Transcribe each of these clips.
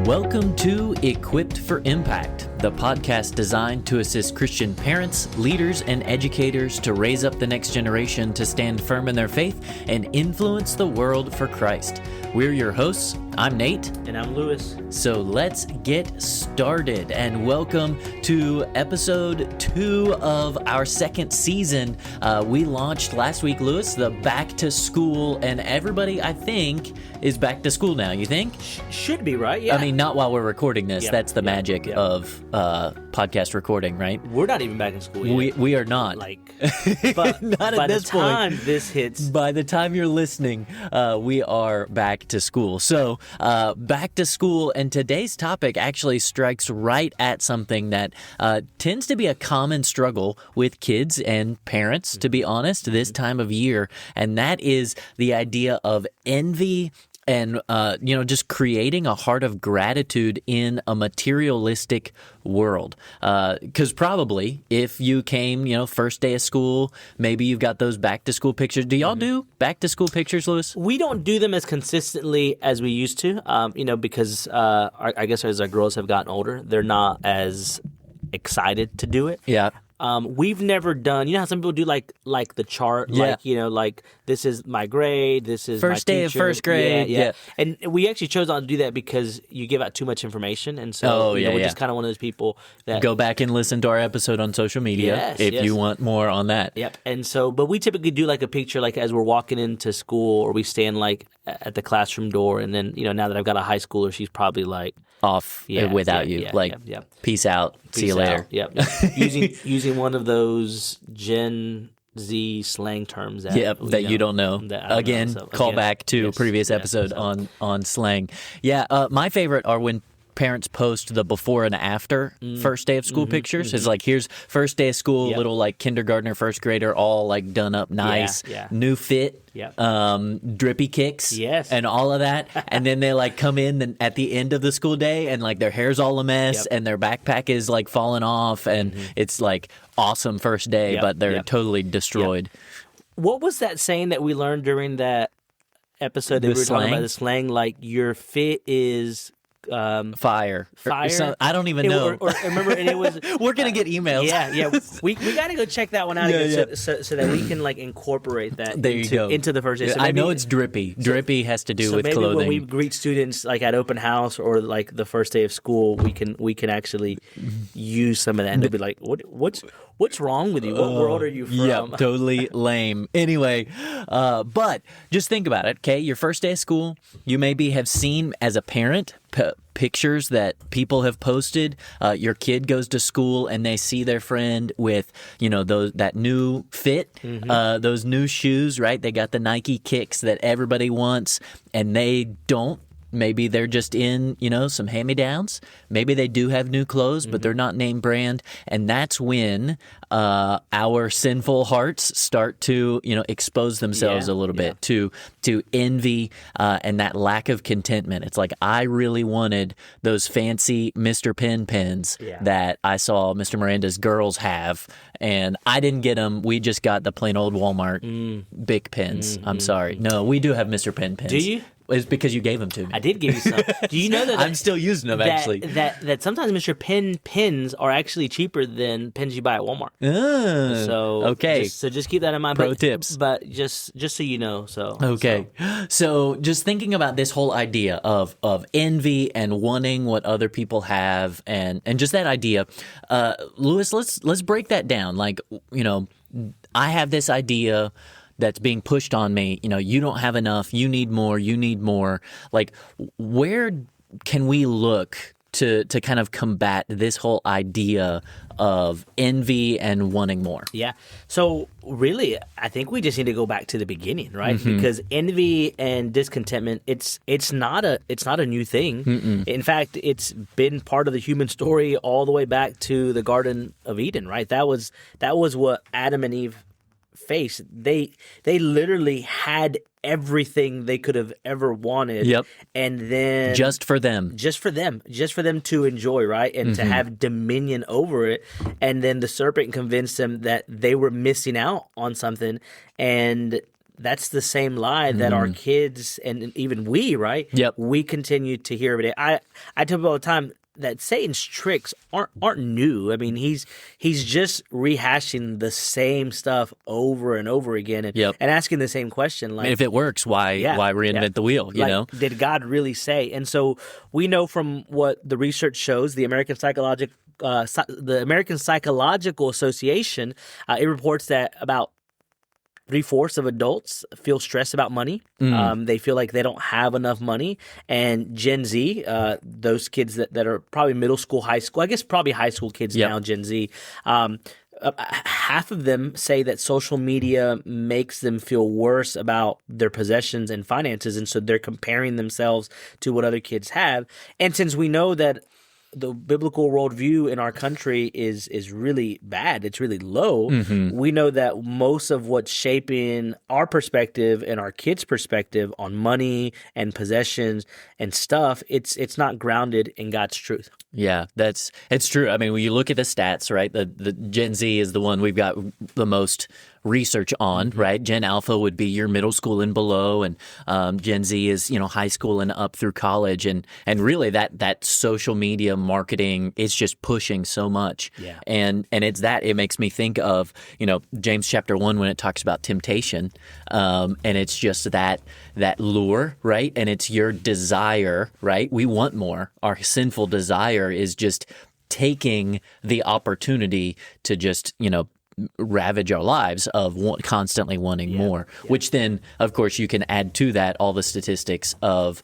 Welcome to Equipped for Impact, the podcast designed to assist Christian parents, leaders, and educators to raise up the next generation to stand firm in their faith and influence the world for Christ. We're your hosts. I'm Nate. And I'm Lewis. So let's get started, and welcome to episode 2 of our second season. We launched last week, Lewis, the back to school, and everybody, I think, is back to school now. You think? Should be, right? Yeah. I mean, not while we're recording this. Yep. That's the magic of podcast recording, right? We're not even back in school yet. We are not. But not by at this the point. time this hits, By the time you're listening, we are back to school. So, back to school, and today's topic actually strikes right at something that tends to be a common struggle with kids and parents, to be honest, this time of year, and that is the idea of envy and, just creating a heart of gratitude in a materialistic world. Because probably if you came, first day of school, maybe you've got those back to school pictures. Do y'all do back to school pictures, Lewis? we don't do them as consistently as we used to, because I guess as our girls have gotten older, they're not as excited to do it. Yeah. We've never done, how some people do like the chart, Yeah. like this is my grade, this is First my day of teacher. first grade, yeah. And we actually chose not to do that because you give out too much information, and so we're just kind of one of those people that Go back and listen to our episode on social media if you want more on that. Yep. And so, but we typically do like a picture, like as we're walking into school, or we stand like at the classroom door, and then now that I've got a high schooler, she's probably like Off without you. Peace out. See you later. Yep. using one of those Gen Z slang terms that you don't know. Again, call back to previous episode on slang. Yeah, my favorite are when parents post the before and after first day of school pictures. It's like, here's first day of school, little like kindergartner, first grader, all like done up nice, new fit, drippy kicks, and all of that. And then they like come in at the end of the school day, and like their hair's all a mess, and their backpack is like falling off, and it's like awesome first day, but they're totally destroyed. What was that saying that we learned during that episode that we were talking about the slang? Like, your fit is fire. I don't even know. Or remember, and it was we're gonna get emails. We got to go check that one out again, so that we can like incorporate that into the first day. So I know it's drippy. Drippy has to do with maybe clothing. When we greet students like at open house or like the first day of school, we can actually use some of that, and they'll be like, What's wrong with you? What world are you from? Yeah, totally lame. Anyway, but just think about it, okay? Your first day of school, you maybe have seen as a parent pictures that people have posted. Your kid goes to school and they see their friend with, that new fit, those new shoes, right? They got the Nike kicks that everybody wants, and they don't. Maybe they're just in, some hand-me-downs. Maybe they do have new clothes, but they're not name brand. And that's when our sinful hearts start to, expose themselves a little bit to envy and that lack of contentment. It's like, I really wanted those fancy Mr. Pen pens that I saw Mr. Miranda's girls have, and I didn't get them. We just got the plain old Walmart Bic pens. I'm sorry. No, we do have Mr. Pen pens. Do you? It's because you gave them to me. I did give you some. Do you know that I'm still using them, actually. That sometimes Mr. Pen pens are actually cheaper than pens you buy at Walmart. Okay. So just keep that in mind. Pro tips. But just so you know. So just thinking about this whole idea of envy and wanting what other people have, and just that idea, Lewis, let's break that down. Like, I have this idea that's being pushed on me. You don't have enough. You need more. Like, where can we look to kind of combat this whole idea of envy and wanting more? Yeah. So really, I think we just need to go back to the beginning, right? Because envy and discontentment, it's not a new thing. In fact, it's been part of the human story all the way back to the Garden of Eden, right? That was what Adam and Eve faced. They literally had everything they could have ever wanted. Yep. And then just for them to enjoy, right? And to have dominion over it. And then the serpent convinced them that they were missing out on something, and that's the same lie that our kids and even we, right? Yep. We continue to hear every day. I tell people all the time that Satan's tricks aren't new. I mean, he's just rehashing the same stuff over and over again and asking the same question. Like, if it works, why reinvent the wheel? You know, did God really say? And so we know from what the research shows, the American Psychological Association, it reports that about 3/4 of adults feel stressed about money. They feel like they don't have enough money. And Gen Z, those kids that are probably middle school, high school, I guess probably high school kids now, Gen Z, half of them say that social media makes them feel worse about their possessions and finances. And so they're comparing themselves to what other kids have. And since we know that the biblical worldview in our country is really bad, it's really low, we know that most of what's shaping our perspective and our kids' perspective on money and possessions and stuff, it's not grounded in God's truth. Yeah, it's true. I mean, when you look at the stats, right, the Gen Z is the one we've got the most research on, right? Gen Alpha would be your middle school and below, and Gen Z is, high school and up through college, and really that social media marketing is just pushing so much. Yeah. And it makes me think of, James chapter 1 when it talks about temptation, and it's just that lure, right? And it's your desire, right? We want more. Our sinful desire is just taking the opportunity to just, ravage our lives of constantly wanting more, which then, of course, you can add to that all the statistics of,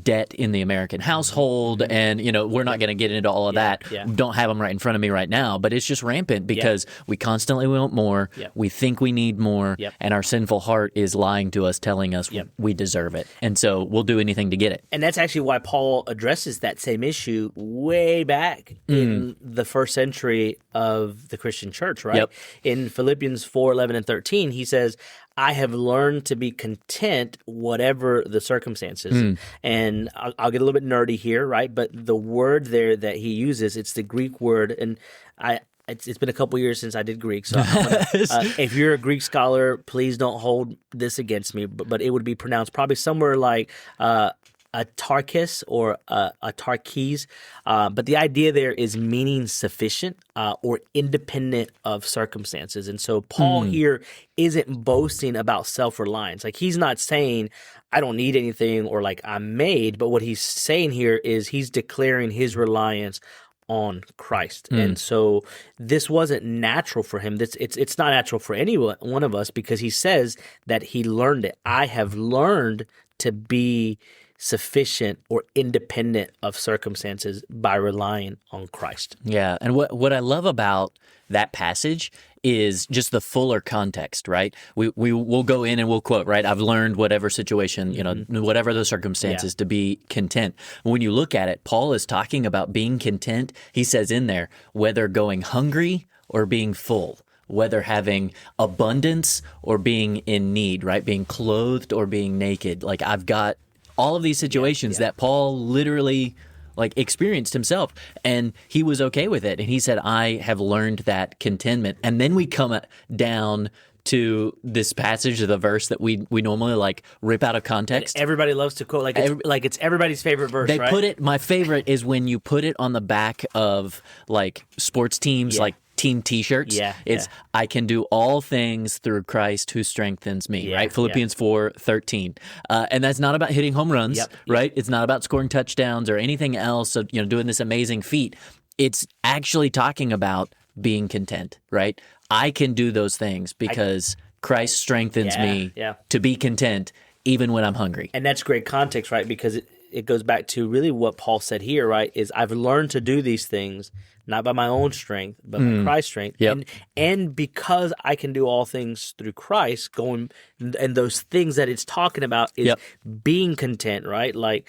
debt in the American household. And, we're not going to get into all of that. Yeah. Don't have them right in front of me right now, but it's just rampant because we constantly want more. We think we need more. And our sinful heart is lying to us, telling us we deserve it. And so we'll do anything to get it. And that's actually why Paul addresses that same issue way back in the first century of the Christian church, right? In Philippians 4:11 and 13, he says, I have learned to be content whatever the circumstances. And I'll get a little bit nerdy here, right? But the word there that he uses, it's the Greek word. And it's been a couple years since I did Greek. So if you're a Greek scholar, please don't hold this against me. But it would be pronounced probably somewhere like a tarkis or a tarkis. But the idea there is meaning sufficient or independent of circumstances. And so Paul here isn't boasting about self-reliance. Like, he's not saying, I don't need anything or like I'm made. But what he's saying here is he's declaring his reliance on Christ. And so this wasn't natural for him. It's not natural for any one of us because he says that he learned it. I have learned to be sufficient or independent of circumstances by relying on Christ. Yeah, and what I love about that passage is just the fuller context, right? We'll go in and we'll quote, right? I've learned whatever situation, whatever the circumstances, to be content. When you look at it, Paul is talking about being content. He says in there, whether going hungry or being full, whether having abundance or being in need, right? Being clothed or being naked. Like, I've got all of these situations that Paul literally experienced himself, and he was okay with it. And he said, I have learned that contentment. And then we come down to this passage of the verse that we normally rip out of context. Everybody loves to quote it's everybody's favorite verse. They right? put it. My favorite is when you put it on the back of sports teams, team T-shirts. It's I can do all things through Christ who strengthens me. Right, Philippians 4:13, and that's not about hitting home runs. Right, it's not about scoring touchdowns or anything else. Of, doing this amazing feat. It's actually talking about being content. Right, I can do those things because Christ strengthens me to be content even when I'm hungry. And that's great context, right? Because it goes back to really what Paul said here, right? Is I've learned to do these things not by my own strength, but by Christ's strength. And because I can do all things through Christ, and those things that it's talking about is being content, right? Like,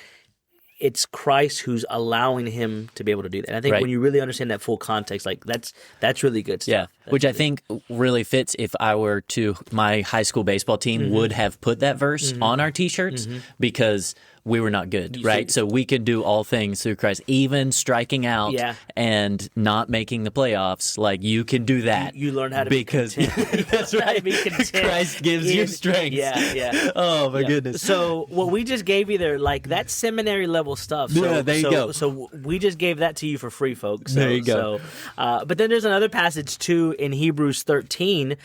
it's Christ who's allowing him to be able to do that. And I think when you really understand that full context, that's really good stuff. Yeah. Which I think really fits if I were to, my high school baseball team would have put that verse on our T-shirts because we were not good, right? So we could do all things through Christ, even striking out and not making the playoffs. Like you can do that. You learn how to be content. That's right. Be content Christ gives you strength. Yeah. Oh my goodness. So what we just gave you there, like that seminary level stuff. So, there you go. So we just gave that to you for free, folks. So, There you go. But then there's another passage too in Hebrews 13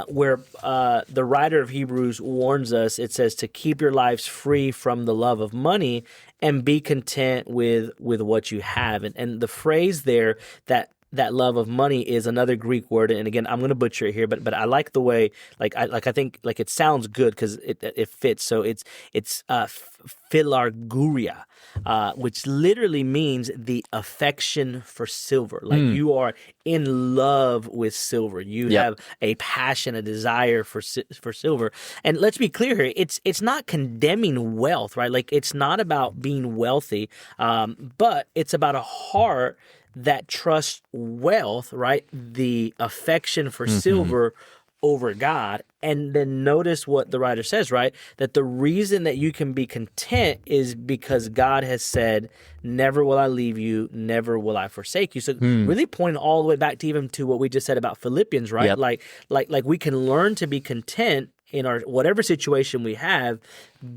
where the writer of Hebrews warns us. It says to keep your lives free from the love of money and be content with what you have. And the phrase there that love of money is another Greek word, and again I'm going to butcher it here, but I like the way I think it sounds good because it fits. So it's philarguria, which literally means the affection for silver. Like you are in love with silver. You have a passion, a desire for silver. And let's be clear here, it's not condemning wealth, right? Like it's not about being wealthy, but it's about a heart that trusts wealth, right? The affection for silver over God. And then notice what the writer says, right? That the reason that you can be content is because God has said, never will I leave you, never will I forsake you. So really pointing all the way back to even to what we just said about Philippians, right? Like we can learn to be content in our whatever situation we have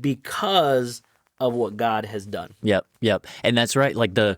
because of what God has done. Yep. And that's right. Like the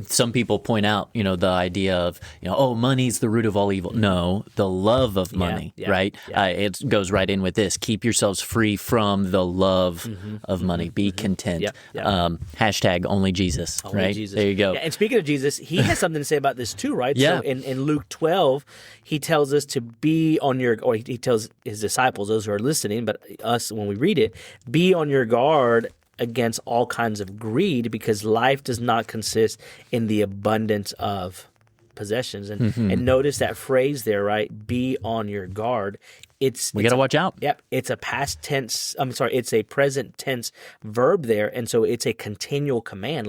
some people point out, the idea of, oh, money's the root of all evil. No, the love of money, right? It goes right in with this. Keep yourselves free from the love of money. Be content. Hashtag only Jesus, Only right? Jesus. There you go. Yeah, and speaking of Jesus, he has something to say about this too, right? Yeah. So in Luke 12, he tells us to be on he tells his disciples, those who are listening, but us when we read it, be on your guard against all kinds of greed, because life does not consist in the abundance of possessions. And notice that phrase there, right? Be on your guard. We got to watch out. Yep. It's a past tense. It's a present tense verb there. And so it's a continual command.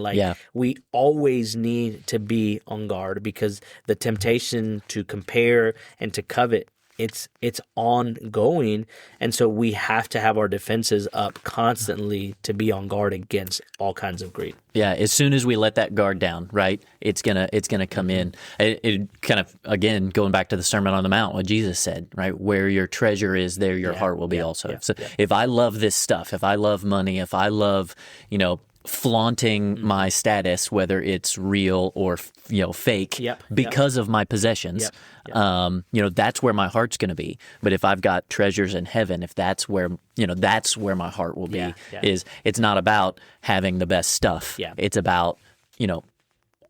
We always need to be on guard because the temptation to compare and to covet, it's ongoing, and so we have to have our defenses up constantly to be on guard against all kinds of greed. Yeah, as soon as we let that guard down, right, it's gonna come in. It kind of, again, going back to the Sermon on the Mount, what Jesus said, right, where your treasure is, there your heart will be also. So if I love this stuff, if I love money, if I love, flaunting my status, whether it's real or fake, because of my possessions, that's where my heart's going to be. But if I've got treasures in heaven, if that's where my heart will be, is it's not about having the best stuff. It's about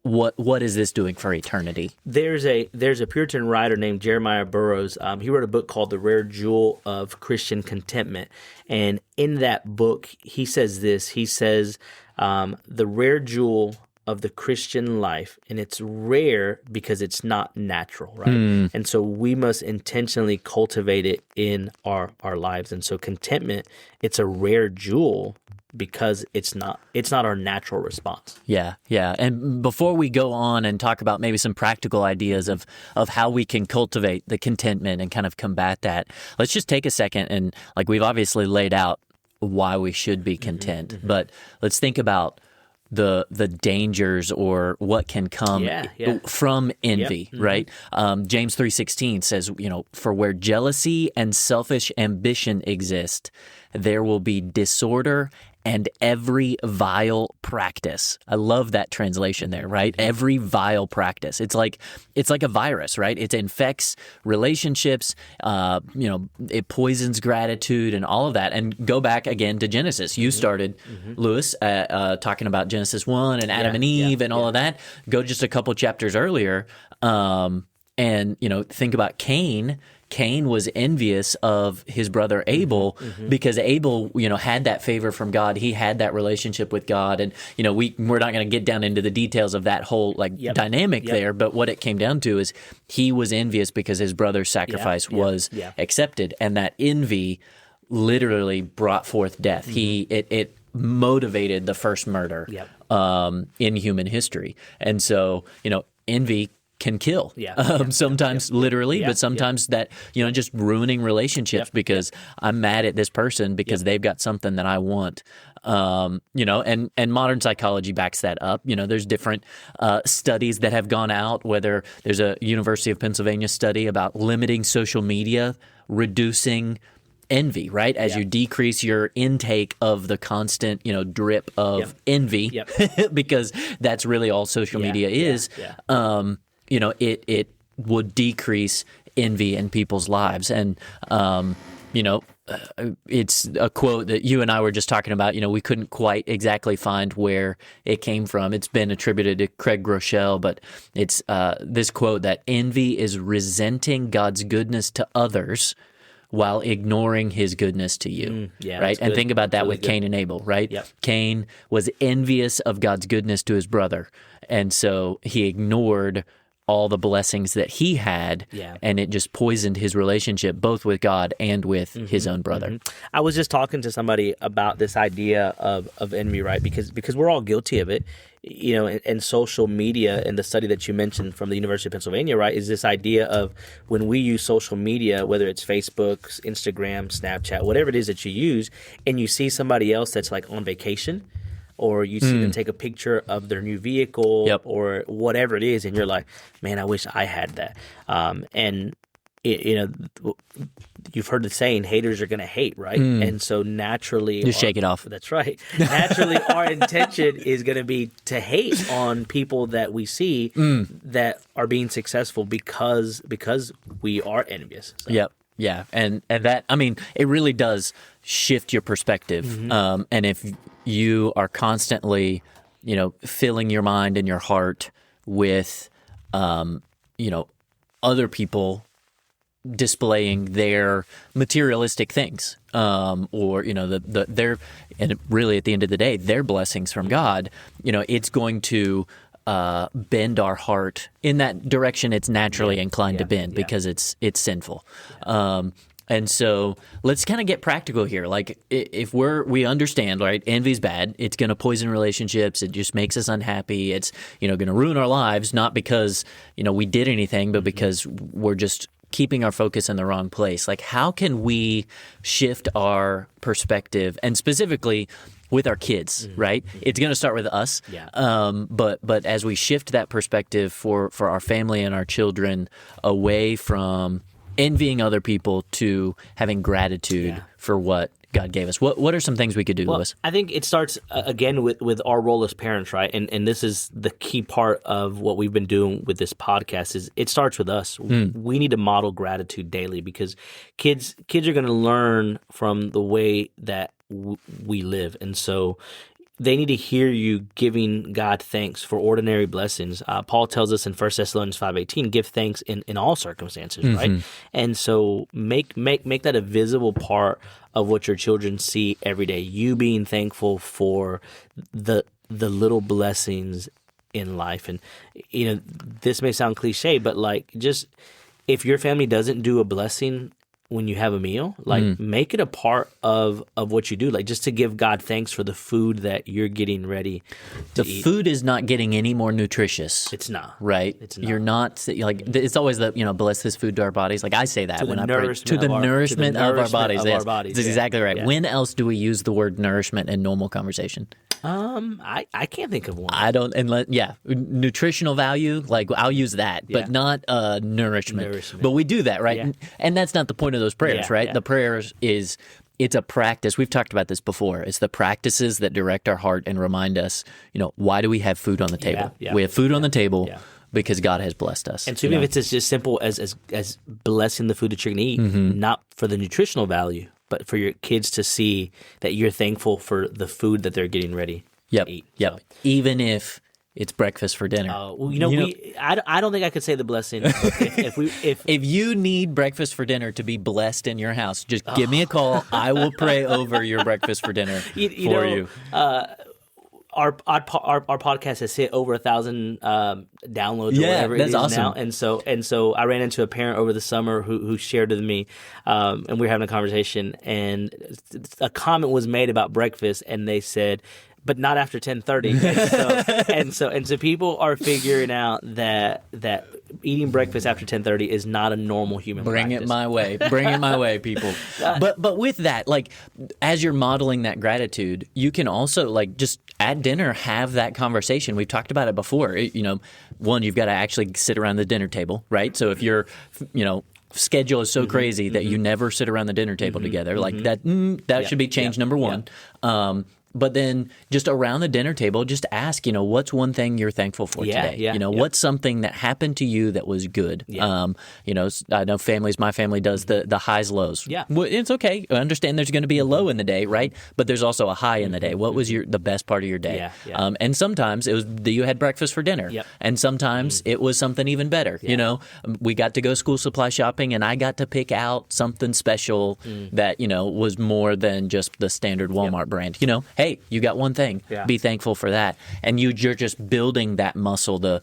what is this doing for eternity? There's a Puritan writer named Jeremiah Burroughs. He wrote a book called The Rare Jewel of Christian Contentment. And in that book, he says this. He says, the rare jewel of the Christian life, and it's rare because it's not natural, right? And so we must intentionally cultivate it in our lives. And so contentment, it's a rare jewel because it's not our natural response. Yeah. And before we go on and talk about maybe some practical ideas of how we can cultivate the contentment and kind of combat that, let's just take a second and, like, we've obviously laid out why we should be content, but let's think about the dangers or what can come from envy, right? James 3:16 says, for where jealousy and selfish ambition exist, there will be disorder and every vile practice. I love that translation there, right? Every vile practice. It's like a virus, right? It infects relationships, it poisons gratitude and all of that. And go back again to Genesis. You started, Lewis, talking about Genesis 1 and Adam and Eve and all of that. Go just a couple chapters earlier and think about Cain. Cain was envious of his brother Abel because Abel, had that favor from God. He had that relationship with God. And, we're not going to get down into the details of that whole dynamic there. But what it came down to is he was envious because his brother's sacrifice was accepted. And that envy literally brought forth death. It motivated the first murder in human history. And so, envy can kill. Yeah. Sometimes literally, Yeah. but sometimes that, just ruining relationships because I'm mad at this person because they've got something that I want. And modern psychology backs that up. There's different studies that have gone out, whether there's a University of Pennsylvania study about limiting social media, reducing envy, right? As you decrease your intake of the constant, drip of envy, because that's really all social media is. It would decrease envy in people's lives. And, it's a quote that you and I were just talking about. We couldn't quite exactly find where it came from. It's been attributed to Craig Groeschel, but it's this quote that envy is resenting God's goodness to others while ignoring his goodness to you, right? And think about that with Cain and Abel, right? Yep. Cain was envious of God's goodness to his brother, and so he ignored all the blessings that he had, and it just poisoned his relationship both with God and with his own brother. I was just talking to somebody about this idea of envy, right? Because we're all guilty of it. And social media and the study that you mentioned from the University of Pennsylvania, right, is this idea of when we use social media, whether it's Facebook, Instagram, Snapchat, whatever it is that you use, and you see somebody else that's like on vacation, or you see them take a picture of their new vehicle or whatever it is, and you're like, man, I wish I had that. You've heard the saying, haters are going to hate, right? And so naturally... Just shake it off. That's right. Naturally, our intention is going to be to hate on people that we see that are being successful because we are envious. So. Yep. Yeah. And that, it really does shift your perspective. And if you are constantly, filling your mind and your heart with, other people displaying their materialistic things, or their, and really at the end of the day, their blessings from God, it's going to bend our heart in that direction. It's naturally inclined to bend because it's sinful. And so let's kind of get practical here. Like if we understand, right, envy's bad. It's going to poison relationships. It just makes us unhappy. It's, going to ruin our lives, not because, we did anything, but because we're just keeping our focus in the wrong place. Like how can we shift our perspective, and specifically with our kids, right? It's going to start with us. But as we shift that perspective for our family and our children away from envying other people to having gratitude for what God gave us. What are some things we could do, Lewis? I think it starts, again, with our role as parents, right? And this is the key part of what we've been doing with this podcast is it starts with us. We need to model gratitude daily because kids are going to learn from the way that we live. And so they need to hear you giving God thanks for ordinary blessings. Paul tells us in 1 Thessalonians 5:18, give thanks in all circumstances, right? And so make that a visible part of what your children see every day. You being thankful for the little blessings in life. And, this may sound cliche, but like just if your family doesn't do a blessing when you have a meal, like make it a part of what you do, like just to give God thanks for the food that you're getting ready to eat. The food is not getting any more nutritious. It's not. Right? It's not. You're not, like, it's always the, bless this food to our bodies. Like I say that when I pray. To the nourishment of our bodies. Of our bodies. That's exactly right. Yeah. When else do we use the word nourishment in normal conversation? I can't think of one. I don't, nutritional value, like I'll use that, but not nourishment. But we do that, right? Yeah. And that's not the point of those prayers, right? Yeah. The prayers it's a practice. We've talked about this before. It's the practices that direct our heart and remind us, why do we have food on the table? Yeah. We have food on the table because God has blessed us. And so even if it's as simple as blessing the food that you're going to eat, not for the nutritional value, but for your kids to see that you're thankful for the food that they're getting ready to eat. Yep. So. Even if it's breakfast for dinner. I don't think I could say the blessing. If you need breakfast for dinner to be blessed in your house, just give me a call. I will pray over your breakfast for dinner for you. Our podcast has hit over 1,000 downloads or whatever it is awesome. now, and so I ran into a parent over the summer who shared with me, and we were having a conversation, and a comment was made about breakfast, and they said, but not after 10:30. And so people are figuring out that eating breakfast after 10:30 is not a normal human Bring practice. it my way. Bring it my way, people. But with that, like, as you're modeling that gratitude, you can also, like, just at dinner have that conversation. We've talked about it before. One, you've got to actually sit around the dinner table, right? So if your schedule is so crazy that you never sit around the dinner table together, like that should be change number one. But then just around the dinner table, just ask, what's one thing you're thankful for today? What's something that happened to you that was good? I know my family does the highs, lows. Yeah. Well, it's okay. I understand there's going to be a low in the day, right? But there's also a high in the day. What was the best part of your day? And sometimes it was that you had breakfast for dinner. Yep. And sometimes it was something even better. We got to go school supply shopping, and I got to pick out something special that, was more than just the standard Walmart brand. Hey, you got one thing. Yeah. Be thankful for that. And you're just building that muscle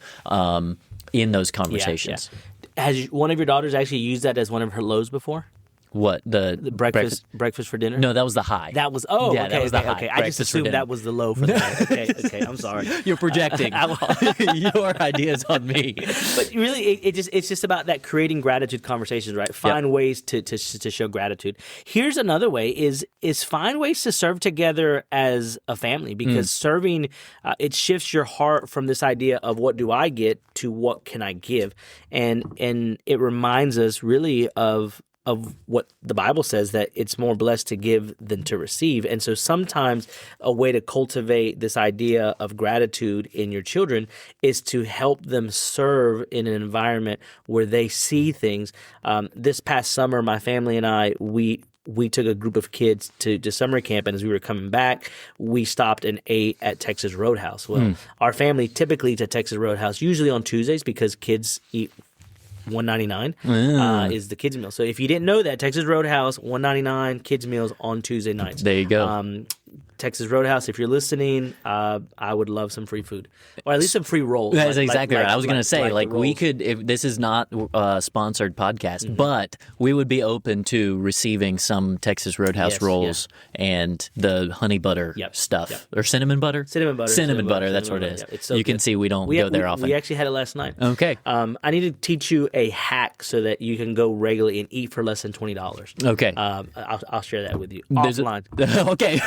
in those conversations. Yeah. Has one of your daughters actually used that as one of her lows before? What? The breakfast for dinner? No, that was the high. That was that was the high. Okay. I just assumed that was the low for the night. Okay. I'm sorry. You're projecting your ideas on me. But really, it's just about that creating gratitude conversations, right? Find ways to show gratitude. Here's another way: is find ways to serve together as a family, because serving it shifts your heart from this idea of what do I get to what can I give, and it reminds us really of what the Bible says, that it's more blessed to give than to receive. And so sometimes a way to cultivate this idea of gratitude in your children is to help them serve in an environment where they see things. This past summer, my family and I, we took a group of kids to summer camp, and as we were coming back, we stopped and ate at Texas Roadhouse. Well, our family typically eats at Texas Roadhouse, usually on Tuesdays, because kids eat $1.99 is the kids meal. So if you didn't know that, Texas Roadhouse, $1.99 kids meals on Tuesday nights. There you go. Texas Roadhouse, if you're listening, I would love some free food, or at least some free rolls. That's exactly right. I was going to say, we rolls. could, if this is not a sponsored podcast, but we would be open to receiving some Texas Roadhouse rolls and the honey butter stuff. Or cinnamon butter? Cinnamon butter. Cinnamon butter, that's what it is. It's so you can good. see we don't go there often. We actually had it last night. Okay. I need to teach you a hack so that you can go regularly and eat for less than $20. Okay. I'll share that with you offline. Okay.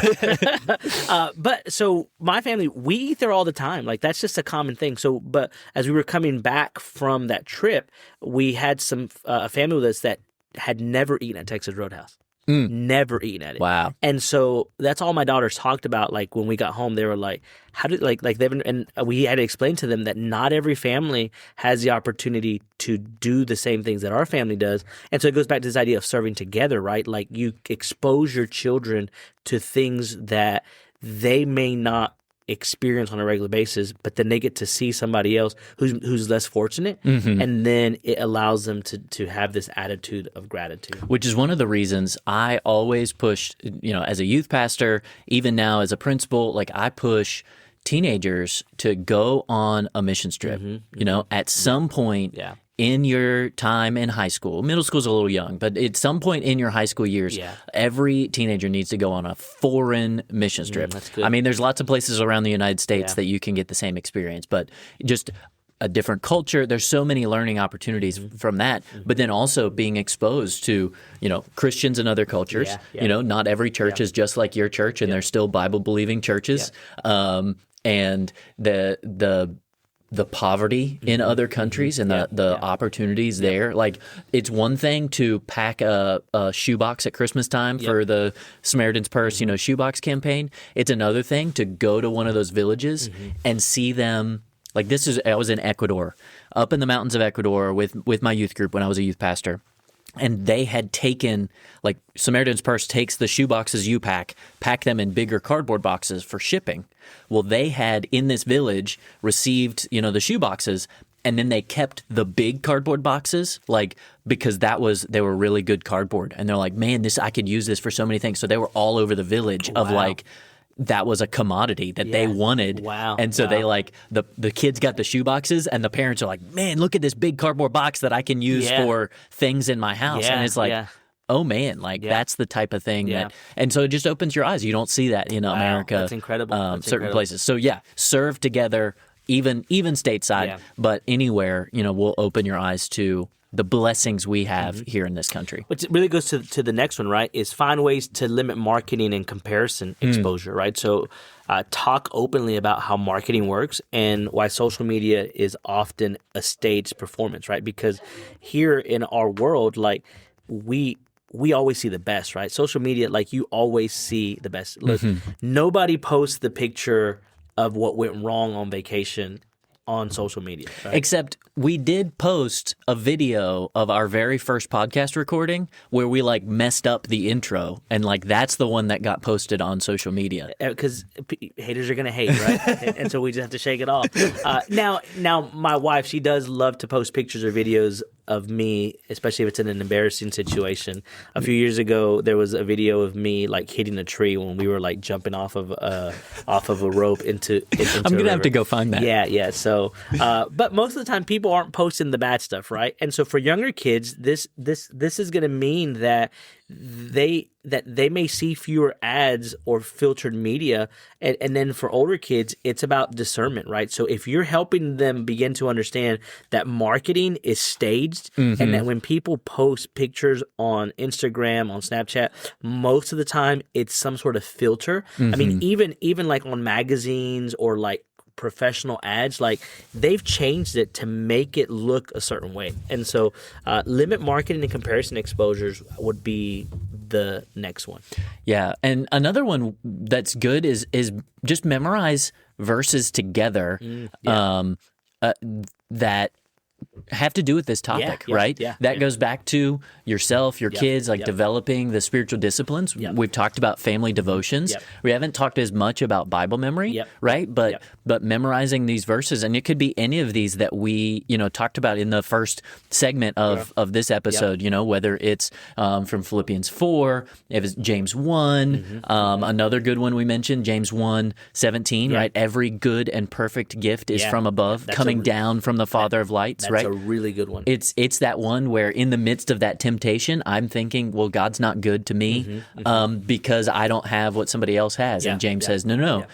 But so my family, we eat there all the time. Like, that's just a common thing. So, but as we were coming back from that trip, we had some a family with us that had never eaten at Texas Roadhouse. Never eaten at it. Wow. And so that's all my daughters talked about. Like, when we got home, they were like, how did, like they've been, and we had to explain to them that not every family has the opportunity to do the same things that our family does. And so it goes back to this idea of serving together, right? Like, you expose your children to things that they may not experience on a regular basis, but then they get to see somebody else who's less fortunate, and then it allows them to have this attitude of gratitude. Which is one of the reasons I always push, as a youth pastor, even now as a principal, like, I push teenagers to go on a missions trip. At some point in your time in high school, middle school's a little young, but at some point in your high school years, every teenager needs to go on a foreign missions trip. That's good. I mean, there's lots of places around the United States that you can get the same experience, but just a different culture. There's so many learning opportunities from that, but then also being exposed to, Christians in other cultures. Not every church is just like your church, and there's still Bible-believing churches. And the poverty in other countries and the opportunities there. Like, it's one thing to pack a shoebox at Christmas time for the Samaritan's Purse, shoebox campaign. It's another thing to go to one of those villages and see them. Like, I was in Ecuador, up in the mountains of Ecuador with my youth group when I was a youth pastor. And they had taken, like, Samaritan's Purse takes the shoe boxes you pack them in bigger cardboard boxes for shipping. Well, they had, in this village, received, the shoe boxes, and then they kept the big cardboard boxes, like, because they were really good cardboard. And they're like, man, I could use this for so many things. So they were all over the village of, like, that was a commodity that they wanted. Wow. And so they, like, the kids got the shoe boxes, and the parents are like, man, look at this big cardboard box that I can use for things in my house. And it's like, oh man, like that's the type of thing that, and so it just opens your eyes. You don't see that in America. That's incredible. That's certain incredible. places. So serve together, even stateside, but anywhere, will open your eyes to the blessings we have here in this country. Which really goes to the next one, right? Is find ways to limit marketing and comparison exposure, right? So talk openly about how marketing works and why social media is often a staged performance, right? Because here in our world, like we always see the best, right? Social media, like you always see the best. Look, nobody posts the picture of what went wrong on vacation on social media. Right? Except we did post a video of our very first podcast recording where we like messed up the intro, and like that's the one that got posted on social media. Because haters are going to hate, right? And so we just have to shake it off. Now, my wife, she does love to post pictures or videos of me, especially if it's in an embarrassing situation. A few years ago, there was a video of me like hitting a tree when we were like jumping off of a rope into I'm gonna have to go find that. Yeah. So, but most of the time, people aren't posting the bad stuff, right? And so for younger kids, this is going to mean that they may see fewer ads or filtered media, and then for older kids, it's about discernment, right? So if you're helping them begin to understand that marketing is staged, and that when people post pictures on Instagram, on Snapchat, most of the time it's some sort of filter. I mean, even like on magazines or like professional ads, like they've changed it to make it look a certain way. And so limit marketing and comparison exposures would be the next one. Yeah. And another one that's good is just memorize verses together that have to do with this topic, right? That goes back to yourself, your kids, like developing the spiritual disciplines. We've talked about family devotions. We haven't talked as much about Bible memory, right? But memorizing these verses, and it could be any of these that we, talked about in the first segment of this episode, whether it's from Philippians 4, if it's James 1, another good one we mentioned, James 1:17, right? Every good and perfect gift is from above, coming down from the Father of lights, right? That's a really good one. It's that one where in the midst of that temptation, I'm thinking, well, God's not good to me because I don't have what somebody else has. And James says, no.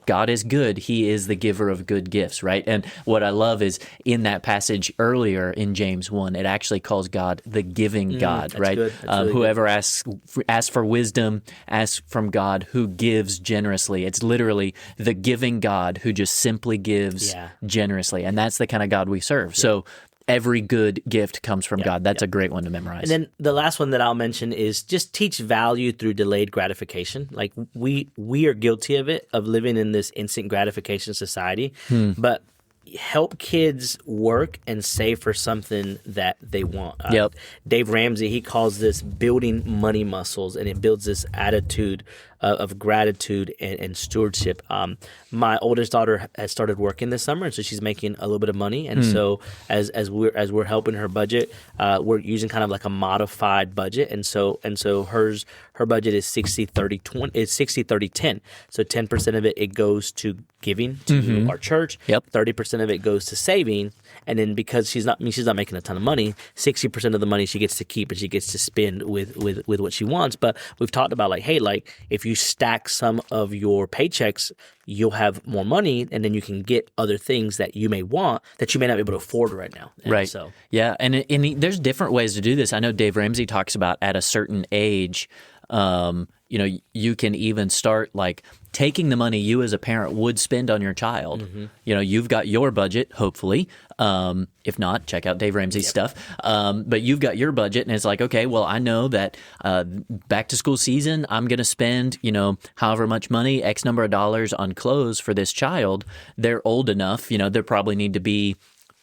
God is good. He is the giver of good gifts, right? And what I love is in that passage earlier in James 1, it actually calls God the giving God, right? Good. Really whoever asks for wisdom, asks from God who gives generously. It's literally the giving God who just simply gives generously. And that's the kind of God we serve. So every good gift comes from God. That's a great one to memorize. And then the last one that I'll mention is just teach value through delayed gratification. Like we are guilty of it, of living in this instant gratification society. But help kids work and save for something that they want. Dave Ramsey, he calls this building money muscles, and it builds this attitude of gratitude and stewardship. My oldest daughter has started working this summer, and so she's making a little bit of money. And so as we're helping her budget, we're using kind of like a modified budget. And so her budget is 60-30-20. It's 60-30-10. So 10% of it goes to giving to our church. 30% of it goes to saving. And then because she's not making a ton of money, 60% of the money she gets to keep and she gets to spend with what she wants. But we've talked about like, hey, like if you stack some of your paychecks, you'll have more money, and then you can get other things that you may want that you may not be able to afford right now. And right. So and there's different ways to do this. I know Dave Ramsey talks about at a certain age, you can even start like taking the money you as a parent would spend on your child. You've got your budget, hopefully. If not, check out Dave Ramsey's stuff. But you've got your budget, and it's like, okay, well, I know that back to school season, I'm going to spend, however much money, X number of dollars on clothes for this child. They're old enough, they probably need to be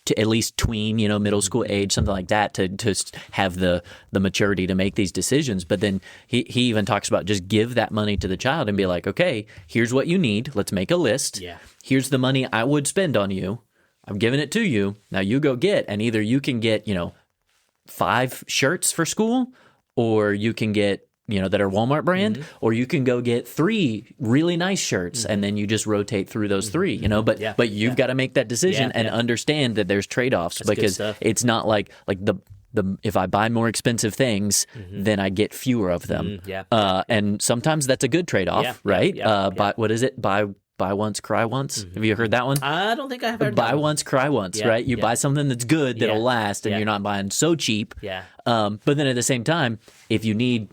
to at least tween, middle school age, something like that, to have the maturity to make these decisions. But then he even talks about just give that money to the child and be like, okay, here's what you need. Let's make a list. Here's the money I would spend on you. I'm giving it to you. Now you go get, and either you can get, 5 shirts for school, or you can get, that are Walmart brand, or you can go get 3 really nice shirts, and then you just rotate through those 3, but you've got to make that decision and understand that there's trade-offs. That's because it's not like if I buy more expensive things, then I get fewer of them. And sometimes that's a good trade-off, right? But what is it? Buy once, cry once. Have you heard that one? I don't think I have heard Buy that one. once, cry once, right? You buy something that's good that'll last, and you're not buying so cheap. But then at the same time, if you need,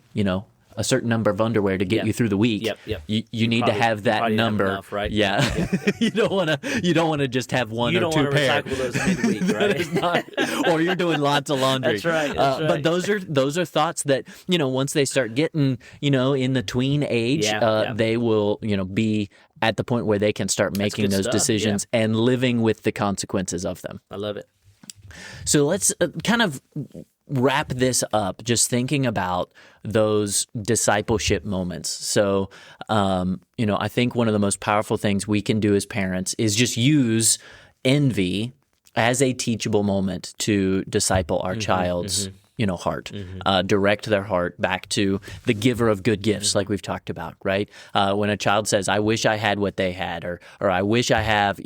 a certain number of underwear to get you through the week, you need to have that number, enough, right? You don't want to just have one or two pair. You don't want to recycle those midweek, right? Or you're doing lots of laundry. That's right. But those are thoughts that once they start getting in the tween age, they will be at the point where they can start making those decisions and living with the consequences of them. I love it. So let's kind of wrap this up, just thinking about those discipleship moments. So, I think one of the most powerful things we can do as parents is just use envy as a teachable moment to disciple our child's heart, direct their heart back to the giver of good gifts, like we've talked about, right? When a child says, "I wish I had what they had," or "I wish I have,"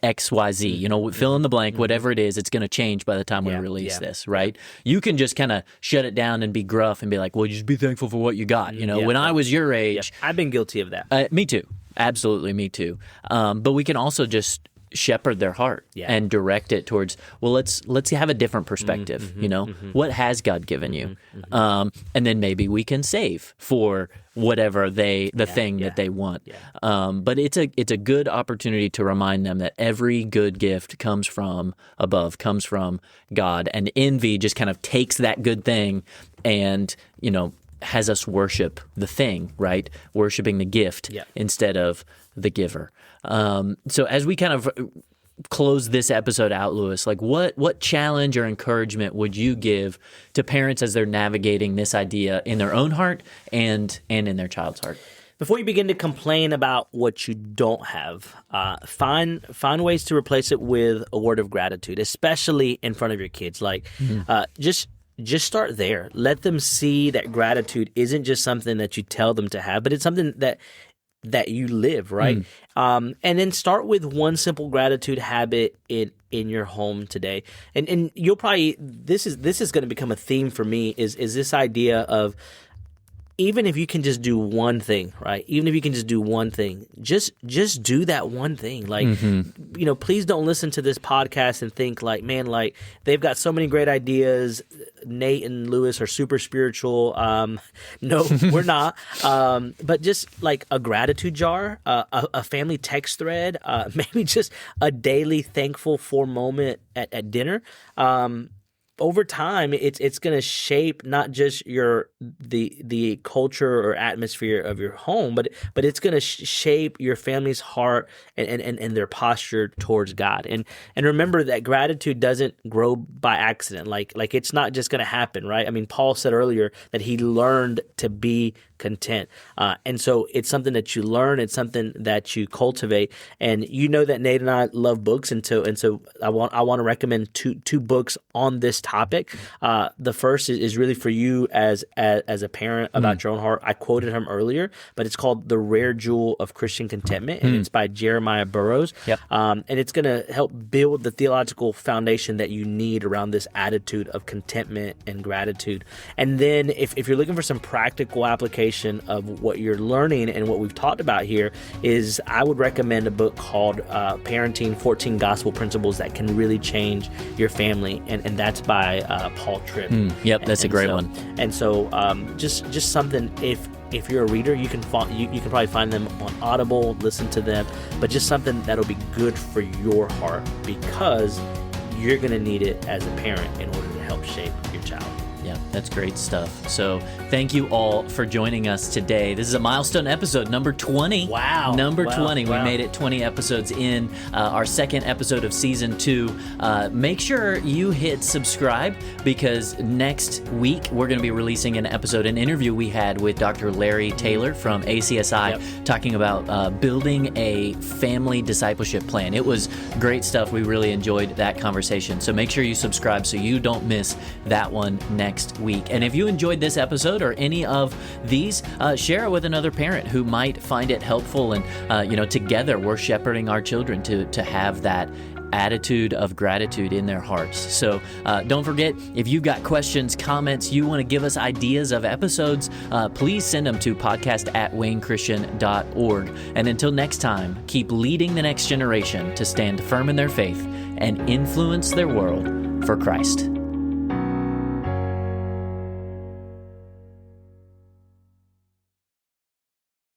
XYZ, fill in the blank, whatever it is, it's going to change by the time we release this, right? You can just kind of shut it down and be gruff and be like, well, just be thankful for what you got. When I was your age. I've been guilty of that. Me too. Absolutely, me too. But we can also just shepherd their heart and direct it towards, well, let's have a different perspective. What has God given you? And then maybe we can save for whatever the thing that they want. But it's a good opportunity to remind them that every good gift comes from above, comes from God, and envy just kind of takes that good thing and has us worship the thing, right? Worshiping the gift instead of the giver. So as we kind of close this episode out, Lewis, like what challenge or encouragement would you give to parents as they're navigating this idea in their own heart and in their child's heart? Before you begin to complain about what you don't have, find ways to replace it with a word of gratitude, especially in front of your kids. Like, just start there. Let them see that gratitude isn't just something that you tell them to have, but it's something that you live, right? And then start with one simple gratitude habit in your home today. And you'll probably this is going to become a theme for me is this idea of, even if you can just do one thing, right? Even if you can just do one thing, just do that one thing. Like, please don't listen to this podcast and think like, man, like they've got so many great ideas. Nate and Lewis are super spiritual. No, we're not. But just like a gratitude jar, a family text thread, maybe just a daily thankful for moment at dinner. Over time, it's going to shape not just the culture or atmosphere of your home, but it's going to shape your family's heart and their posture towards God. And remember that gratitude doesn't grow by accident. Like it's not just going to happen, right? I mean, Paul said earlier that he learned to be content, and so it's something that you learn. It's something that you cultivate. And that Nate and I love books, and so I want to recommend two books on this topic. The first is really for you as a parent about your own heart. I quoted him earlier, but it's called The Rare Jewel of Christian Contentment, and it's by Jeremiah Burroughs. And it's going to help build the theological foundation that you need around this attitude of contentment and gratitude. And then if you're looking for some practical application of what you're learning and what we've talked about here, is I would recommend a book called Parenting 14 Gospel Principles That Can Really Change Your Family, and that's by Paul Tripp. That's a great one. And so just something, if you're a reader, you can probably find them on Audible, listen to them, but just something that'll be good for your heart, because you're going to need it as a parent in order to help shape your child. Yeah, that's great stuff. So thank you all for joining us today. This is a milestone episode, number 20. Wow. Number 20. Wow. We made it 20 episodes in, our second episode of season 2. Make sure you hit subscribe, because next week we're going to be releasing an interview we had with Dr. Larry Taylor from ACSI, talking about building a family discipleship plan. It was great stuff. We really enjoyed that conversation. So make sure you subscribe so you don't miss that one next week. And if you enjoyed this episode or any of these, share it with another parent who might find it helpful. And together we're shepherding our children to have that attitude of gratitude in their hearts. So don't forget, if you've got questions, comments, you want to give us ideas of episodes, please send them to podcast@waynechristian.org. And until next time, keep leading the next generation to stand firm in their faith and influence their world for Christ.